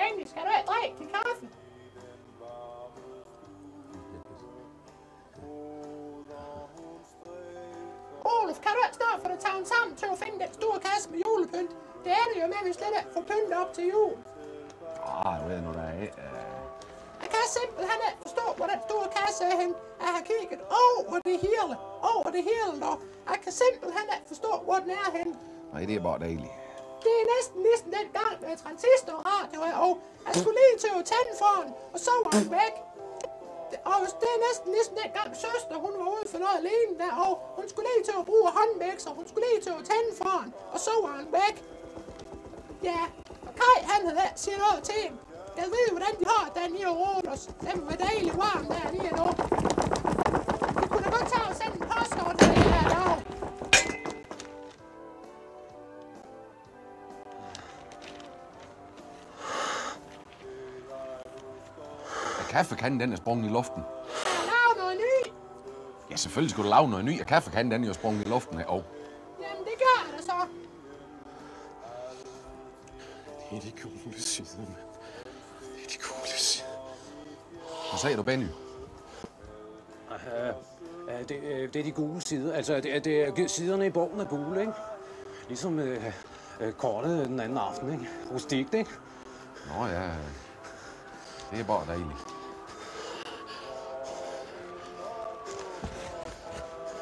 Benny, skal du have drik til kaffe? Oluf, kan du ikke snart få dig taget sammen til at finde den store kasse med julepynt? Det er det jo med, at vi slet ikke får pynt op til jul. Jeg ved nu, der er Jeg kan simpelthen ikke forstå, hvor den store kasse er hen. Jeg har kigget over det hele dog. Jeg kan simpelthen ikke forstå, hvor den er hen. Nej, det er bare dejligt. Det er næsten ligesom den gang med transistorradio, og jeg skulle lige til at tænde for den, og så var den væk. Og det er næsten ligesom den gang søster, hun var ude for noget alene der, og hun skulle lige til at bruge håndvækser, hun skulle lige til at tænde for den, og så var den væk. Ja, og Kai han havde siger noget til hende. Jeg ved hvordan de har den i Rodos. Den var dejlig varm der lige nu. Vi kunne da godt tage og sende en postkort til det her dag. Kaffekanden, den er sprunget i luften. Lav noget ny. Ja, selvfølgelig skulle du lave noget ny, og kaffekanden, den er jo sprunget i luften her. Og Jamen, det gør jeg da så. Det er de gule sider, mand. Det er de gule sider. hvad sagde du, Benny? Det er de gule sider. Altså, det er siderne i bogen er gule, ikke? Ligesom kortet den anden aften, ikke? Rustikt, ikke? Nå ja, det er bare dejligt.